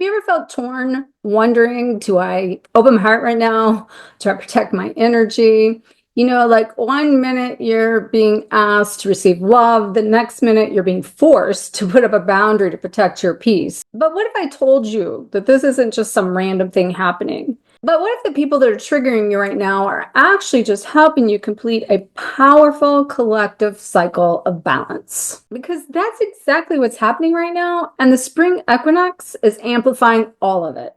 you ever felt torn, wondering, do I open my heart right now? Do I protect my energy? You know, like 1 minute you're being asked to receive love, the next minute you're being forced to put up a boundary to protect your peace. But what if I told you that this isn't just some random thing happening? But what if the people that are triggering you right now are actually just helping you complete a powerful collective cycle of balance? Because that's exactly what's happening right now, and the spring equinox is amplifying all of it.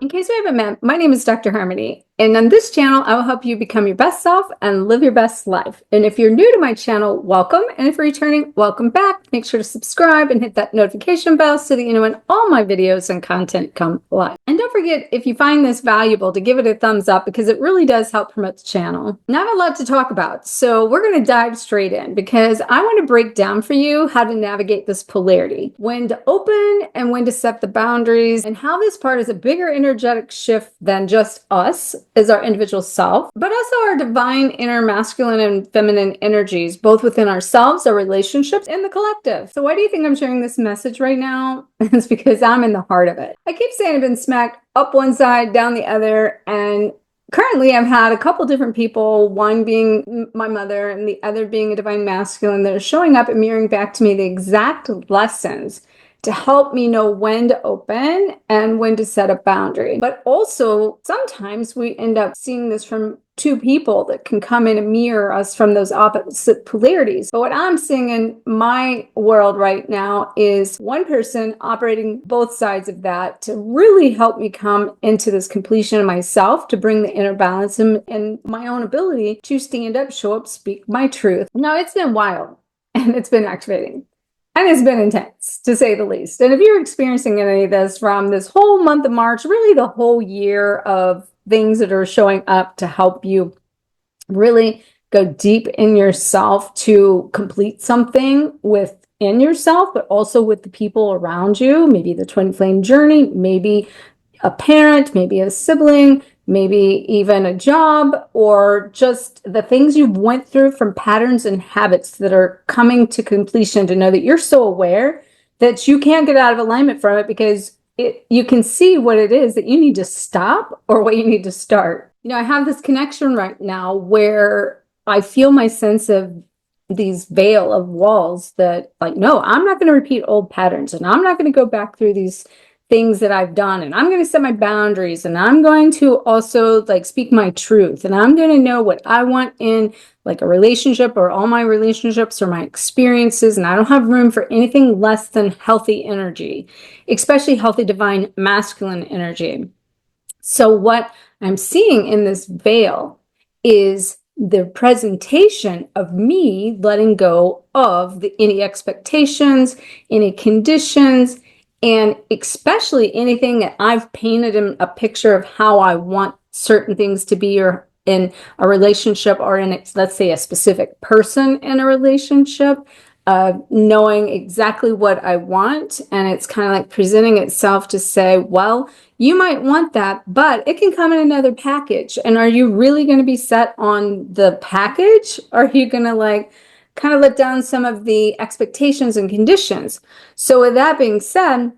In case you haven't met, my name is Dr. Harmony, and on this channel, I will help you become your best self and live your best life. And if you're new to my channel, welcome. And if you're returning, welcome back. Make sure to subscribe and hit that notification bell so that you know when all my videos and content come live. And don't forget, if you find this valuable, to give it a thumbs up because it really does help promote the channel. Now, I have a lot to talk about, so we're going to dive straight in because I want to break down for you how to navigate this polarity, when to open and when to set the boundaries, and how this part is a bigger energetic shift than just us as our individual self, but also our divine inner masculine and feminine energies, both within ourselves, our relationships, and the collective. So why do you think I'm sharing this message right now? It's because I'm in the heart of it. I keep saying I've been smacked up one side, down the other, and currently I've had a couple different people, one being my mother and the other being a divine masculine, that are showing up and mirroring back to me the exact lessons to help me know when to open and when to set a boundary. But also, sometimes we end up seeing this from two people that can come in and mirror us from those opposite polarities. But what I'm seeing in my world right now is one person operating both sides of that to really help me come into this completion of myself, to bring the inner balance and my own ability to stand up, show up, speak my truth. Now, it's been wild and it's been activating. And it's been intense, to say the least. And if you're experiencing any of this from this whole month of March, really the whole year of things that are showing up to help you really go deep in yourself to complete something within yourself, but also with the people around you, maybe the twin flame journey, maybe a parent, maybe a sibling, maybe even a job, or just the things you went through from patterns and habits that are coming to completion, to know that you're so aware that you can't get out of alignment from it because you can see what it is that you need to stop or what you need to start. You know, I have this connection right now where I feel my sense of these veil of walls that, like, no, I'm not going to repeat old patterns, and I'm not going to go back through these things that I've done, and I'm going to set my boundaries, and I'm going to also speak my truth, and I'm going to know what I want in like a relationship or all my relationships or my experiences, and I don't have room for anything less than healthy energy, especially healthy divine masculine energy. So what I'm seeing in this veil is the presentation of me letting go of any expectations, any conditions, and especially anything that I've painted in a picture of how I want certain things to be, or in a relationship, or in, let's say, a specific person in a relationship, knowing exactly what I want. And it's kind of like presenting itself to say, well, you might want that, but it can come in another package. And are you really going to be set on the package? Or are you going to kind of let down some of the expectations and conditions? So with that being said,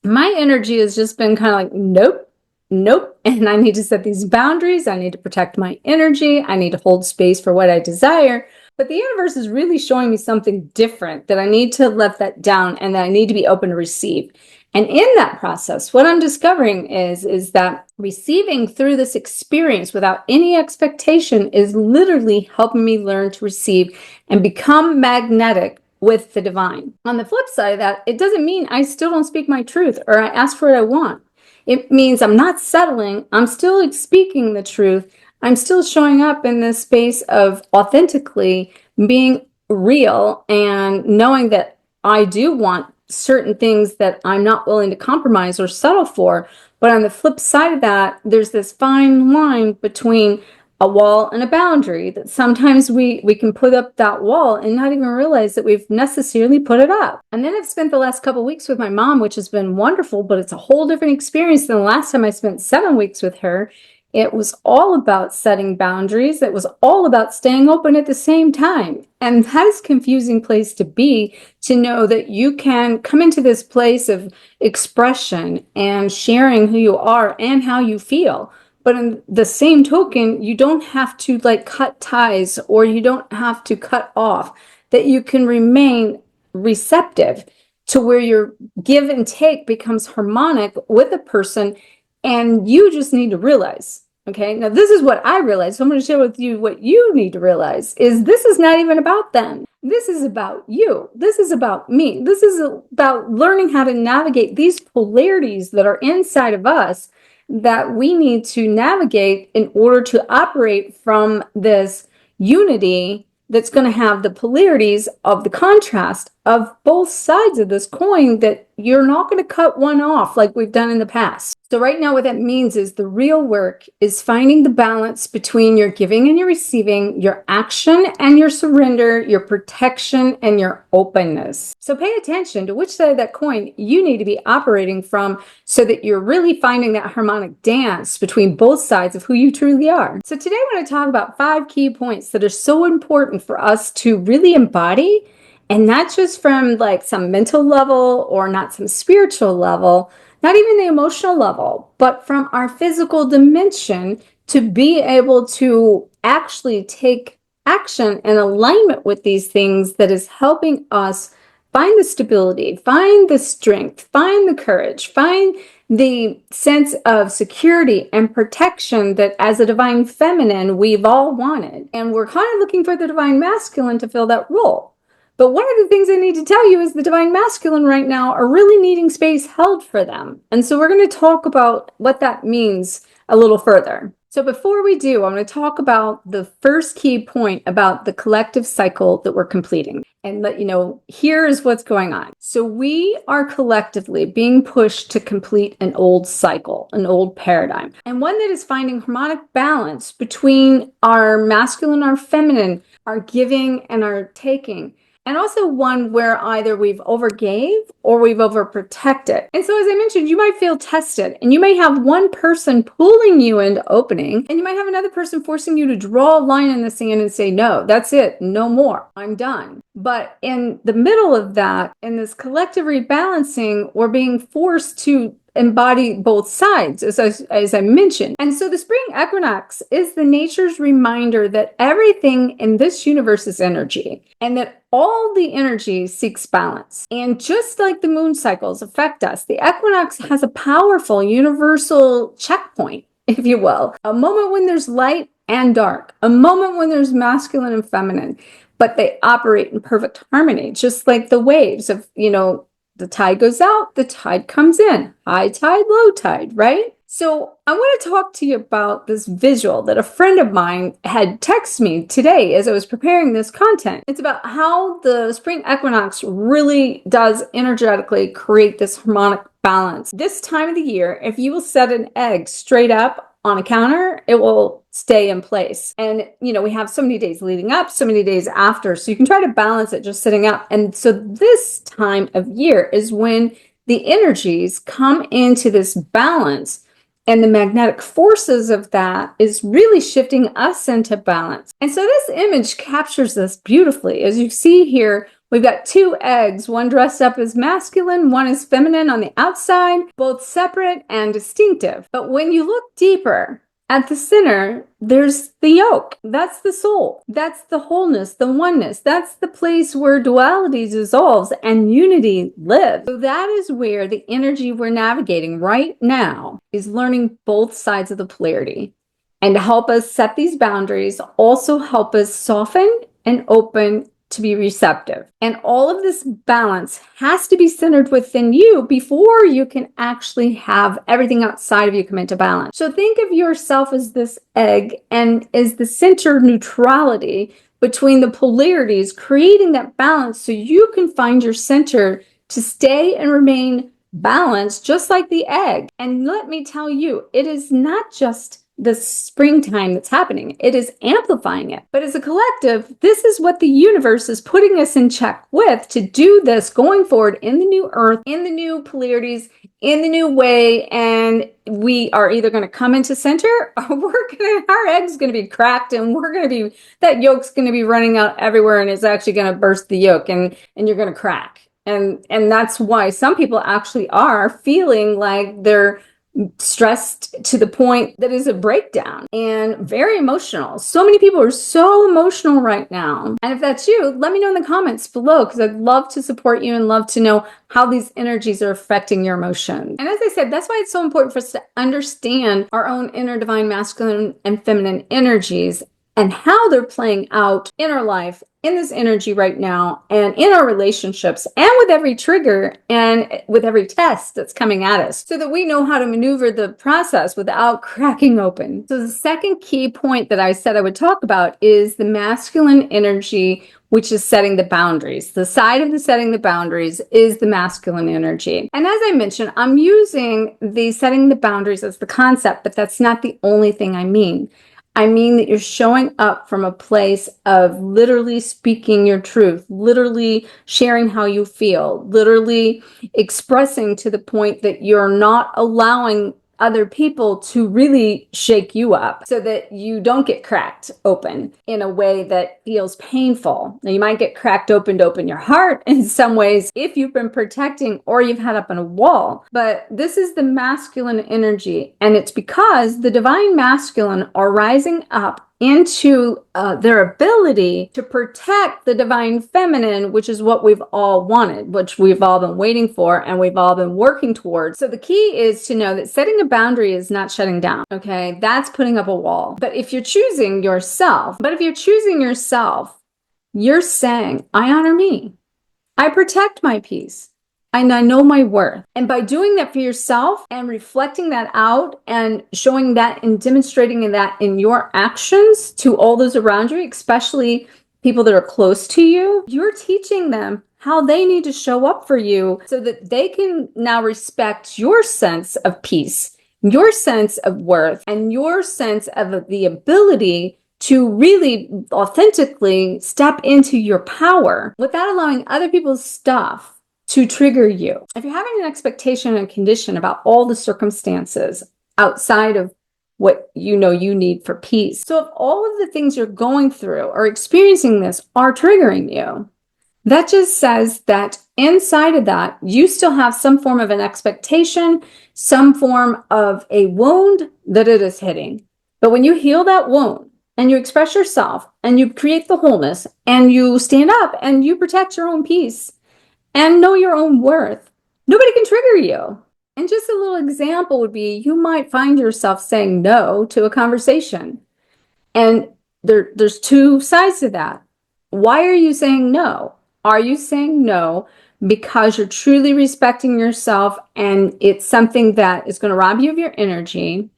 my energy has just been kind of like, nope, nope. And I need to set these boundaries. I need to protect my energy. I need to hold space for what I desire. But the universe is really showing me something different, that I need to let that down and that I need to be open to receive. And in that process, what I'm discovering is that receiving through this experience without any expectation is literally helping me learn to receive and become magnetic with the divine. On the flip side of that, it doesn't mean I still don't speak my truth or I ask for what I want. It means I'm not settling. I'm still speaking the truth. I'm still showing up in this space of authentically being real and knowing that I do want certain things that I'm not willing to compromise or settle for. But on the flip side of that, there's this fine line between a wall and a boundary that sometimes we can put up that wall and not even realize that we've necessarily put it up. And then I've spent the last couple of weeks with my mom, which has been wonderful, but it's a whole different experience than the last time I spent 7 weeks with her. It was all about setting boundaries. It was all about staying open at the same time. And that is a confusing place to be, to know that you can come into this place of expression and sharing who you are and how you feel. But in the same token, you don't have to like cut ties, or you don't have to cut off, that you can remain receptive to where your give and take becomes harmonic with a person. And you just need to realize, okay, now this is what I realized. So I'm going to share with you what you need to realize is this is not even about them. This is about you. This is about me. This is about learning how to navigate these polarities that are inside of us that we need to navigate in order to operate from this unity that's going to have the polarities of the contrast of both sides of this coin, that you're not going to cut one off like we've done in the past. So right now, what that means is the real work is finding the balance between your giving and your receiving, your action and your surrender, your protection and your openness. So pay attention to which side of that coin you need to be operating from, so that you're really finding that harmonic dance between both sides of who you truly are. So today I want to talk about 5 key points that are so important for us to really embody, and not just from like some mental level or not some spiritual level, not even the emotional level, but from our physical dimension, to be able to actually take action in alignment with these things that is helping us find the stability, find the strength, find the courage, find the sense of security and protection that as a divine feminine we've all wanted. And we're kind of looking for the divine masculine to fill that role. But one of the things I need to tell you is the divine masculine right now are really needing space held for them. And so we're going to talk about what that means a little further. So before we do, I'm going to talk about the first key point about the collective cycle that we're completing, and let you know, here's what's going on. So we are collectively being pushed to complete an old cycle, an old paradigm, and one that is finding harmonic balance between our masculine, our feminine, our giving and our taking. And also one where either we've overgave or we've overprotected. And so as I mentioned, you might feel tested, and you may have one person pulling you into opening, and you might have another person forcing you to draw a line in the sand and say, no, that's it, no more, I'm done. But in the middle of that, in this collective rebalancing, we're being forced to embody both sides, as I mentioned. And so the spring equinox is the nature's reminder that everything in this universe is energy, and that all the energy seeks balance. And just like the moon cycles affect us, the equinox has a powerful universal checkpoint, if you will, a moment when there's light and dark, a moment when there's masculine and feminine, but they operate in perfect harmony, just like the waves of, the tide goes out, the tide comes in, high tide, low tide, right? So I want to talk to you about this visual that a friend of mine had texted me today as I was preparing this content. It's about how the spring equinox really does energetically create this harmonic balance. This time of the year, if you will set an egg straight up on a counter, it will stay in place. And, we have so many days leading up, so many days after, so you can try to balance it just sitting up. And so this time of year is when the energies come into this balance, and the magnetic forces of that is really shifting us into balance. And so this image captures this beautifully. As you see here, we've got 2 eggs, one dressed up as masculine, one is feminine on the outside, both separate and distinctive. But when you look deeper, at the center, there's the yolk. That's the soul. That's the wholeness, the oneness. That's the place where duality dissolves and unity lives. So that is where the energy we're navigating right now is learning both sides of the polarity. And to help us set these boundaries, also help us soften and open to be receptive. And all of this balance has to be centered within you before you can actually have everything outside of you come into balance. So think of yourself as this egg, and as the center neutrality between the polarities, creating that balance so you can find your center to stay and remain balanced, just like the egg. And let me tell you, it is not just the springtime that's happening. It is amplifying it. But as a collective, this is what the universe is putting us in check with to do this going forward in the new earth, in the new polarities, in the new way. And we are either going to come into center or our egg's going to be cracked and that yolk's going to be running out everywhere and it's actually going to burst the yolk and you're going to crack. And that's why some people actually are feeling like they're stressed to the point that is a breakdown and very emotional. So many people are so emotional right now. And if that's you, let me know in the comments below, because I'd love to support you and love to know how these energies are affecting your emotions. And as I said, that's why it's so important for us to understand our own inner divine masculine and feminine energies and how they're playing out in our life, in this energy right now, and in our relationships, and with every trigger and with every test that's coming at us, so that we know how to maneuver the process without cracking open. So the second key point that I said I would talk about is the masculine energy, which is setting the boundaries. The side of the setting the boundaries is the masculine energy. And as I mentioned, I'm using the setting the boundaries as the concept, but that's not the only thing I mean. I mean that you're showing up from a place of literally speaking your truth, literally sharing how you feel, literally expressing to the point that you're not allowing other people to really shake you up so that you don't get cracked open in a way that feels painful. Now, you might get cracked open to open your heart in some ways if you've been protecting or you've had up on a wall. But this is the masculine energy, and it's because the divine masculine are rising up into their ability to protect the divine feminine, which is what we've all wanted, which we've all been waiting for, and we've all been working towards. So the key is to know that setting a boundary is not shutting down, okay? That's putting up a wall. But if you're choosing yourself, you're saying, I honor me. I protect my peace. And I know my worth. And by doing that for yourself and reflecting that out and showing that and demonstrating that in your actions to all those around you, especially people that are close to you, you're teaching them how they need to show up for you so that they can now respect your sense of peace, your sense of worth, and your sense of the ability to really authentically step into your power without allowing other people's stuff to trigger you. If you're having an expectation and condition about all the circumstances outside of what you know you need for peace, so if all of the things you're going through or experiencing this are triggering you, that just says that inside of that, you still have some form of an expectation, some form of a wound that it is hitting. But when you heal that wound, and you express yourself, and you create the wholeness, and you stand up, and you protect your own peace, and know your own worth, nobody can trigger you. And just a little example would be, you might find yourself saying no to a conversation. And there's two sides to that. Why are you saying no? Are you saying no because you're truly respecting yourself and it's something that is going to rob you of your energy?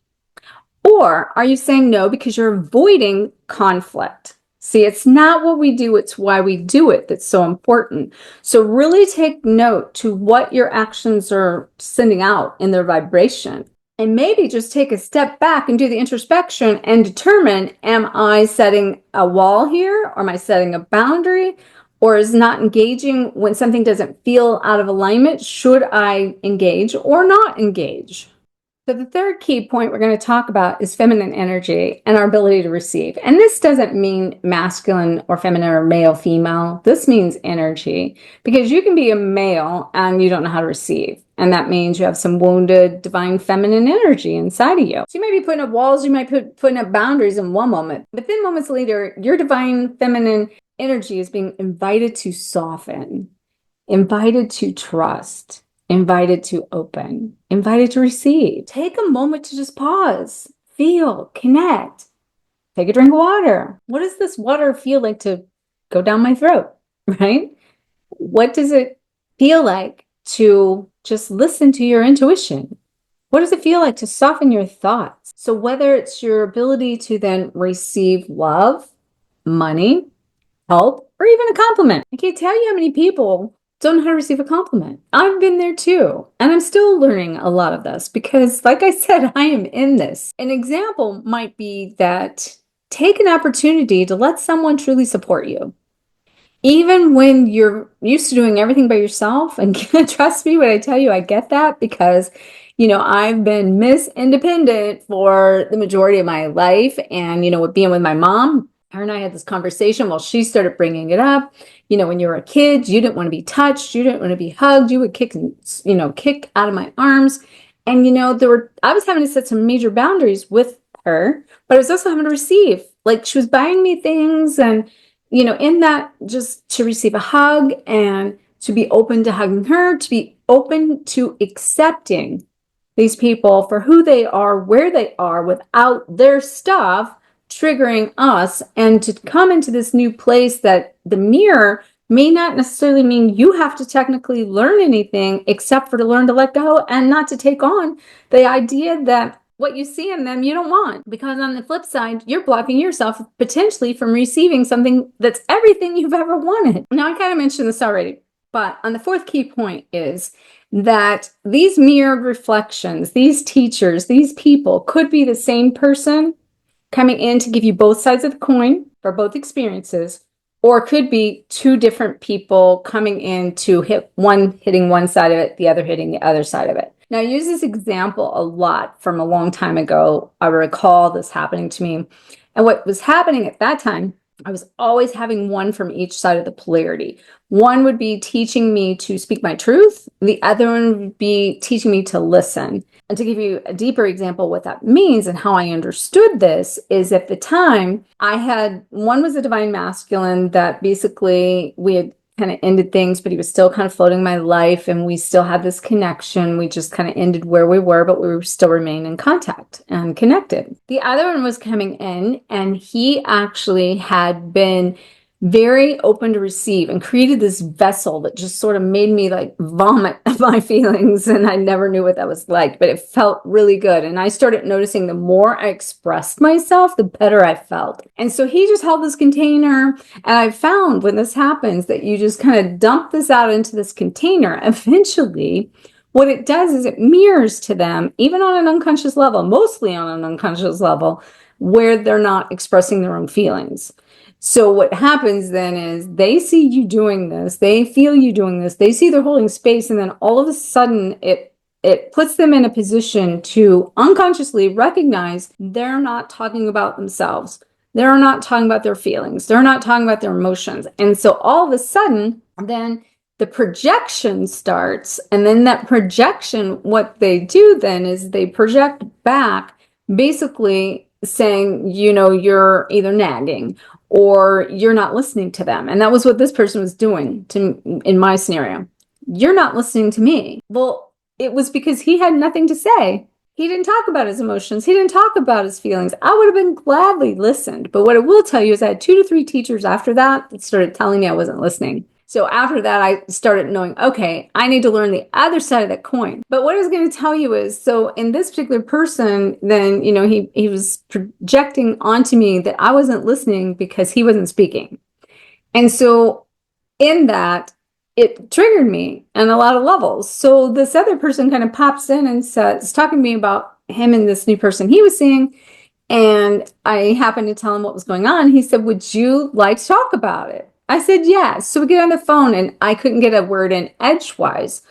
Or are you saying no because you're avoiding conflict? See, it's not what we do, it's why we do it that's so important. So really take note to what your actions are sending out in their vibration. And maybe just take a step back and do the introspection and determine, am I setting a wall here? Or am I setting a boundary? Or is not engaging when something doesn't feel out of alignment? Should I engage or not engage? So the third key point we're going to talk about is feminine energy and our ability to receive. And this doesn't mean masculine or feminine or male, female. This means energy, because you can be a male and you don't know how to receive. And that means you have some wounded divine feminine energy inside of you. So you might be putting up walls, you might be putting up boundaries in one moment, but then moments later, your divine feminine energy is being invited to soften, invited to trust, invited to open, invited to receive. Take a moment to just pause, feel, connect, take a drink of water. What does this water feel like to go down my throat, right? What does it feel like to just listen to your intuition? What does it feel like to soften your thoughts? So whether it's your ability to then receive love, money, help, or even a compliment. I can't tell you how many people don't know how to receive a compliment. I've been there too. And I'm still learning a lot of this because, like I said, I am in this. An example might be that take an opportunity to let someone truly support you. Even when you're used to doing everything by yourself, and trust me when I tell you, I get that because, I've been Miss Independent for the majority of my life. And, with being with my mom, her and I had this conversation. Well, she started bringing it up. When you were a kid, you didn't want to be touched. You didn't want to be hugged. You would kick out of my arms. And, I was having to set some major boundaries with her, but I was also having to receive. Like, she was buying me things and, in that, just to receive a hug and to be open to hugging her, to be open to accepting these people for who they are, where they are, without their stuff triggering us, and to come into this new place that the mirror may not necessarily mean you have to technically learn anything except for to learn to let go and not to take on the idea that what you see in them you don't want, because on the flip side you're blocking yourself potentially from receiving something that's everything you've ever wanted. Now, I kind of mentioned this already, but on the fourth key point is that these mirrored reflections, these teachers, these people could be the same person coming in to give you both sides of the coin for both experiences, or could be two different people coming in to hitting one side of it, the other hitting the other side of it. Now, I use this example a lot from a long time ago. I recall this happening to me. And what was happening at that time, I was always having one from each side of the polarity. One would be teaching me to speak my truth. The other one would be teaching me to listen. And to give you a deeper example, what that means and how I understood this is, at the time, one was a divine masculine that basically we had kind of ended things, but he was still kind of floating my life and we still had this connection. We just kind of ended where we were, but we were still remain in contact and connected. The other one was coming in, and he actually had been very open to receive and created this vessel that just sort of made me like vomit my feelings. And I never knew what that was like, but it felt really good. And I started noticing the more I expressed myself, the better I felt. And so he just held this container. And I found when this happens that you just kind of dump this out into this container. Eventually, what it does is it mirrors to them, even on an unconscious level, mostly on an unconscious level, where they're not expressing their own feelings. So what happens then is they see you doing this, they feel you doing this, they see they're holding space, and then all of a sudden it puts them in a position to unconsciously recognize they're not talking about themselves. They're not talking about their feelings. They're not talking about their emotions. And so all of a sudden, then the projection starts. And then that projection, what they do then is they project back, basically saying, you're either nagging or you're not listening to them. And that was what this person was doing in my scenario. You're not listening to me. Well, it was because he had nothing to say. He didn't talk about his emotions. He didn't talk about his feelings. I would have been gladly listened. But what I will tell you is I had 2 to 3 teachers after that started telling me I wasn't listening. So after that, I started knowing, okay, I need to learn the other side of that coin. But what I was going to tell you is, so in this particular person, then, he was projecting onto me that I wasn't listening because he wasn't speaking. And so in that, it triggered me on a lot of levels. So this other person kind of pops in and is talking to me about him and this new person he was seeing. And I happened to tell him what was going on. He said, would you like to talk about it? I said, yes. So we get on the phone, and I couldn't get a word in edgewise.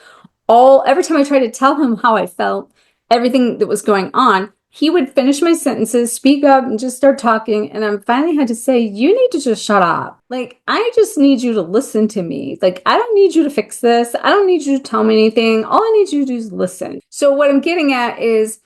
Every time I tried to tell him how I felt, everything that was going on, he would finish my sentences, speak up, and just start talking. And I finally had to say, you need to just shut up. Like, I just need you to listen to me. Like, I don't need you to fix this. I don't need you to tell me anything. All I need you to do is listen. So what I'm getting at is,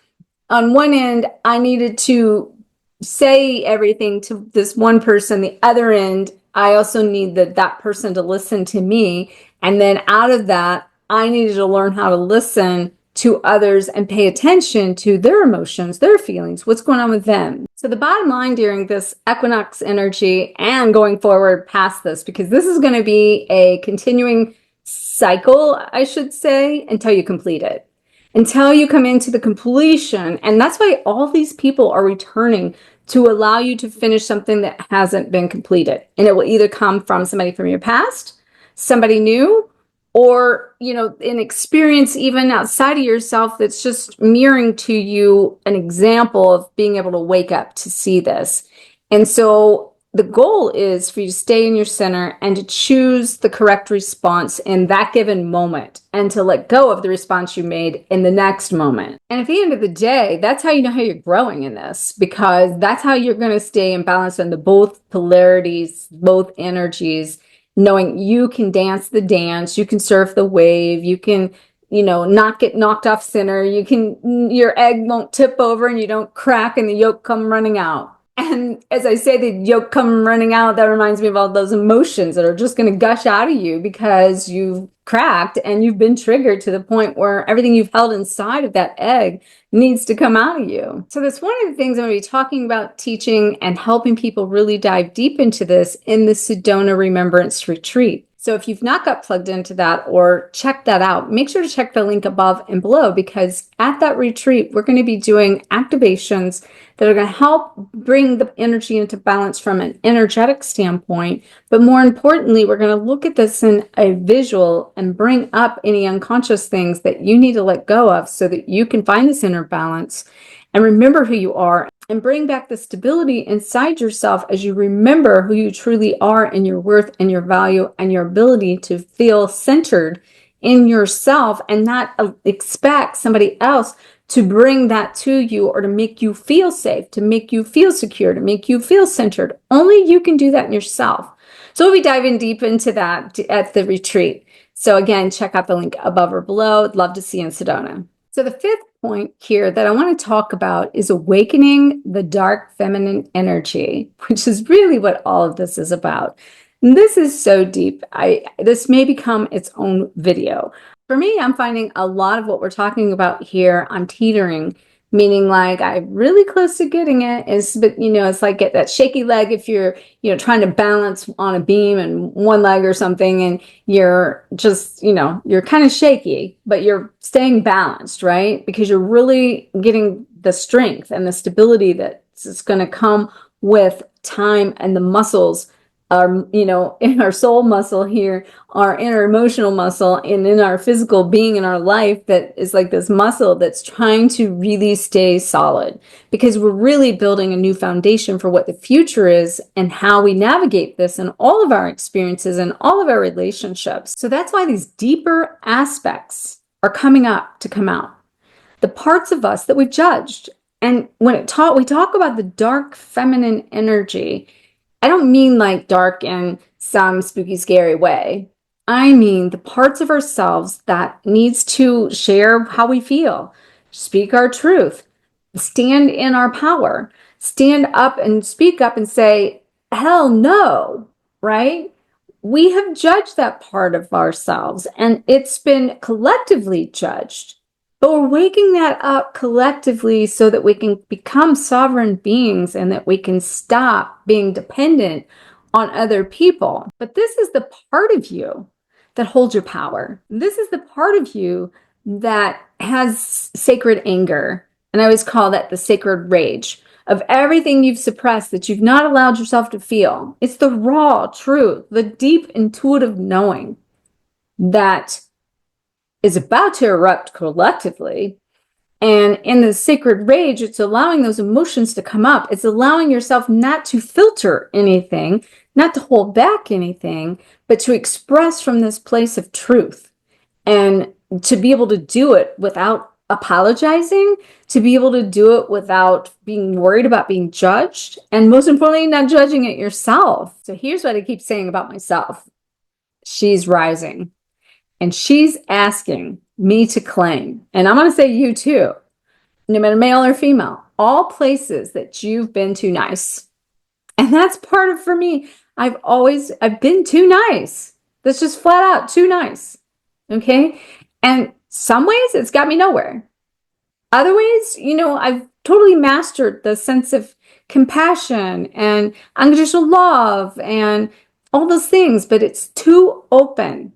on one end, I needed to say everything to this one person. The other end, I also need that person to listen to me. And then out of that, I needed to learn how to listen to others and pay attention to their emotions, their feelings, what's going on with them. So the bottom line during this Equinox energy and going forward past this, because this is going to be a continuing cycle, I should say, until you complete it. Until you come into the completion. And that's why all these people are returning, to allow you to finish something that hasn't been completed. And it will either come from somebody from your past, somebody new, or, an experience even outside of yourself that's just mirroring to you an example of being able to wake up to see this. And so the goal is for you to stay in your center and to choose the correct response in that given moment and to let go of the response you made in the next moment. And at the end of the day, that's how you know how you're growing in this, because that's how you're going to stay in balance on the both polarities, both energies, knowing you can dance the dance, you can surf the wave, you can, not get knocked off center, your egg won't tip over and you don't crack and the yolk come running out. And as I say, the yolk come running out, that reminds me of all those emotions that are just going to gush out of you because you've cracked and you've been triggered to the point where everything you've held inside of that egg needs to come out of you. So that's one of the things I'm going to be talking about, teaching and helping people really dive deep into this in the Sedona Remembrance Retreat. So if you've not got plugged into that or checked that out, make sure to check the link above and below, because at that retreat, we're going to be doing activations that are going to help bring the energy into balance from an energetic standpoint. But more importantly, we're going to look at this in a visual and bring up any unconscious things that you need to let go of so that you can find this inner balance and remember who you are and bring back the stability inside yourself as you remember who you truly are and your worth and your value and your ability to feel centered in yourself and not expect somebody else to bring that to you or to make you feel safe, to make you feel secure, to make you feel centered. Only you can do that in yourself. So we'll be diving deep into that at the retreat. So again, check out the link above or below. I'd love to see you in Sedona. So the fifth point here that I want to talk about is awakening the dark feminine energy, which is really what all of this is about. And this is so deep. This may become its own video. For me, I'm finding a lot of what we're talking about here, I'm teetering, meaning like I'm really close to getting it. But it's like get that shaky leg if you're, trying to balance on a beam and one leg or something, and you're just, you're kind of shaky, but you're staying balanced, right? Because you're really getting the strength and the stability that's going to come with time, and the muscles are, in our soul muscle here, our inner emotional muscle, and in our physical being in our life, that is like this muscle that's trying to really stay solid, because we're really building a new foundation for what the future is and how we navigate this in all of our experiences and all of our relationships. So that's why these deeper aspects are coming up to come out. The parts of us that we've judged. And when we talk about the dark feminine energy, I don't mean like dark in some spooky, scary way. I mean the parts of ourselves that needs to share how we feel, speak our truth, stand in our power, stand up and speak up and say, hell no, right? We have judged that part of ourselves and it's been collectively judged. But we're waking that up collectively so that we can become sovereign beings and that we can stop being dependent on other people. But this is the part of you that holds your power. This is the part of you that has sacred anger. And I always call that the sacred rage of everything you've suppressed that you've not allowed yourself to feel. It's the raw truth, the deep intuitive knowing that is about to erupt collectively. And in the sacred rage, it's allowing those emotions to come up. It's allowing yourself not to filter anything, not to hold back anything, but to express from this place of truth. And to be able to do it without apologizing, to be able to do it without being worried about being judged, and most importantly, not judging it yourself. So here's what I keep saying about myself. She's rising. And she's asking me to claim, and I'm going to say you too, no matter male or female, all places that you've been too nice. And that's part of, for me, I've been too nice. That's just flat out too nice. Okay. And some ways it's got me nowhere. Other ways, I've totally mastered the sense of compassion and unconditional love and all those things, but it's too open,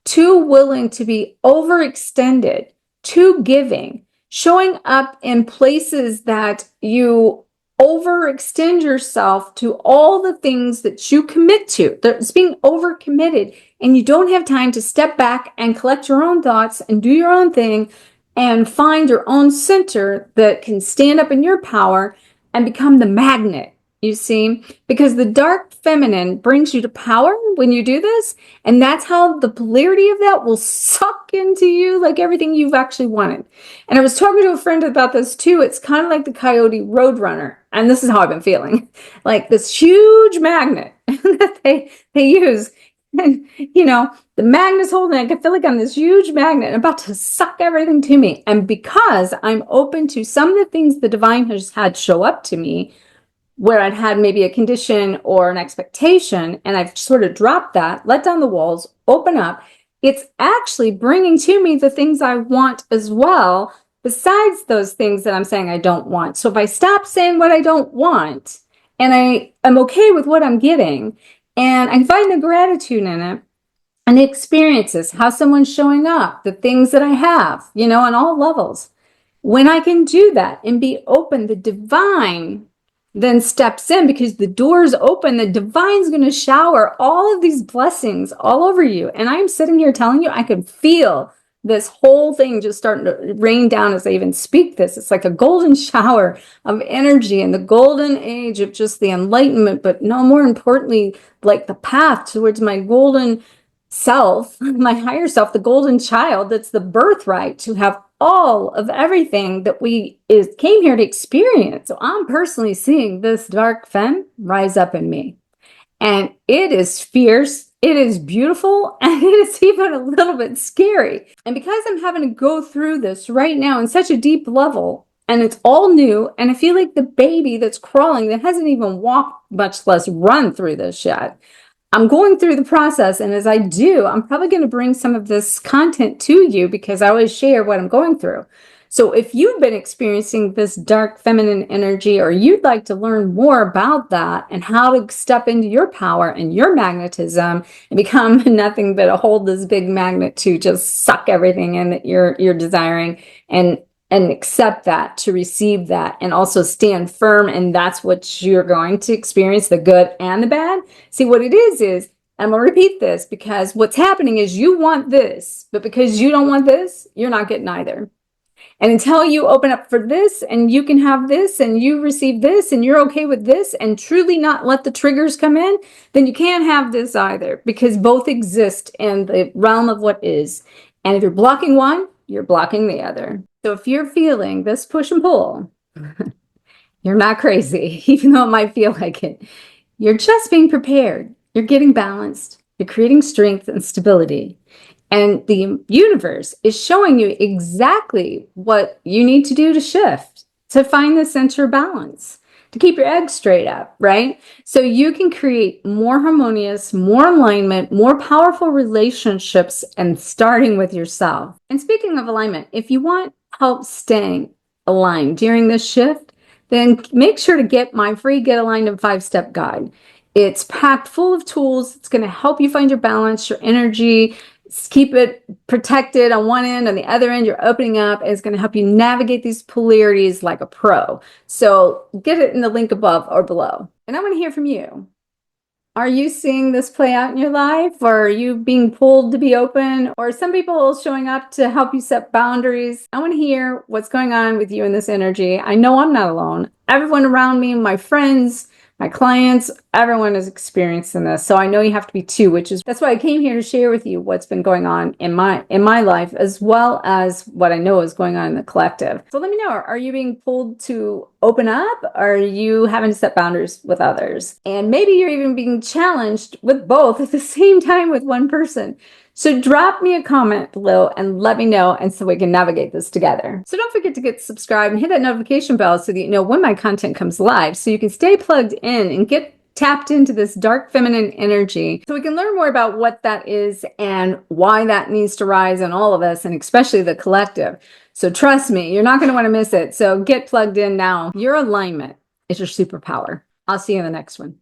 too willing to be overextended, too giving, showing up in places that you overextend yourself to all the things that you commit to. It's being overcommitted and you don't have time to step back and collect your own thoughts and do your own thing and find your own center that can stand up in your power and become the magnet, you see? Because the dark feminine brings you to power when you do this, and that's how the polarity of that will suck into you like everything you've actually wanted. And I was talking to a friend about this too. It's kind of like the Coyote Roadrunner, and this is how I've been feeling. Like this huge magnet that they use. And, you know, the magnet's holding, I feel like I'm this huge magnet about to suck everything to me. And because I'm open to some of the things the divine has had show up to me, where I'd had maybe a condition or an expectation, and I've sort of dropped that, let down the walls, open up, it's actually bringing to me the things I want as well, besides those things that I'm saying I don't want. So if I stop saying what I don't want, and I'm okay with what I'm getting, and I find the gratitude in it, and the experiences, how someone's showing up, the things that I have, you know, on all levels. When I can do that and be open, the divine then steps in, because the door's open. The divine's going to shower all of these blessings all over you. And I'm sitting here telling you, I can feel this whole thing just starting to rain down as I even speak this. It's like a golden shower of energy and the golden age of just the enlightenment, but no more importantly, like the path towards my golden self, my higher self, the golden child, that's the birthright to have all of everything that we came here to experience. So I'm personally seeing this dark femme rise up in me. And it is fierce, it is beautiful, and it is even a little bit scary. And because I'm having to go through this right now in such a deep level, and it's all new, and I feel like the baby that's crawling, that hasn't even walked, much less run through this yet, I'm going through the process, and as I do, I'm probably going to bring some of this content to you because I always share what I'm going through. So if you've been experiencing this dark feminine energy, or you'd like to learn more about that and how to step into your power and your magnetism and become nothing but hold this big magnet to just suck everything in that you're desiring, and accept that, to receive that, and also stand firm, and that's what you're going to experience, the good and the bad. See, what it is, I'm going to repeat this, because what's happening is you want this, but because you don't want this, you're not getting either. And until you open up for this, and you can have this, and you receive this, and you're okay with this, and truly not let the triggers come in, then you can't have this either, because both exist in the realm of what is. And if you're blocking one, you're blocking the other. So if you're feeling this push and pull, you're not crazy, even though it might feel like it. You're just being prepared. You're getting balanced. You're creating strength and stability. And the universe is showing you exactly what you need to do to shift, to find the center balance, to keep your eggs straight up, right? So you can create more harmonious, more alignment, more powerful relationships, and starting with yourself. And speaking of alignment, if you want help staying aligned during this shift, then make sure to get my free Get Aligned in 5-Step Guide. It's packed full of tools. It's going to help you find your balance, your energy, keep it protected on one end, on the other end you're opening up, and it's going to help you navigate these polarities like a pro. So get it in the link above or below. And I want to hear from you. Are you seeing this play out in your life, or are you being pulled to be open, or some people showing up to help you set boundaries? I want to hear what's going on with you in this energy. I know I'm not alone. Everyone around me, my friends, my clients, everyone is experiencing this. So I know you have to be too, that's why I came here to share with you what's been going on in my life, as well as what I know is going on in the collective. So let me know, are you being pulled to open up? Are you having to set boundaries with others? And maybe you're even being challenged with both at the same time with one person. So drop me a comment below and let me know, and so we can navigate this together. So don't forget to get subscribed and hit that notification bell so that you know when my content comes live, so you can stay plugged in and get tapped into this dark feminine energy, so we can learn more about what that is and why that needs to rise in all of us, and especially the collective. So trust me, you're not going to want to miss it. So get plugged in now. Your alignment is your superpower. I'll see you in the next one.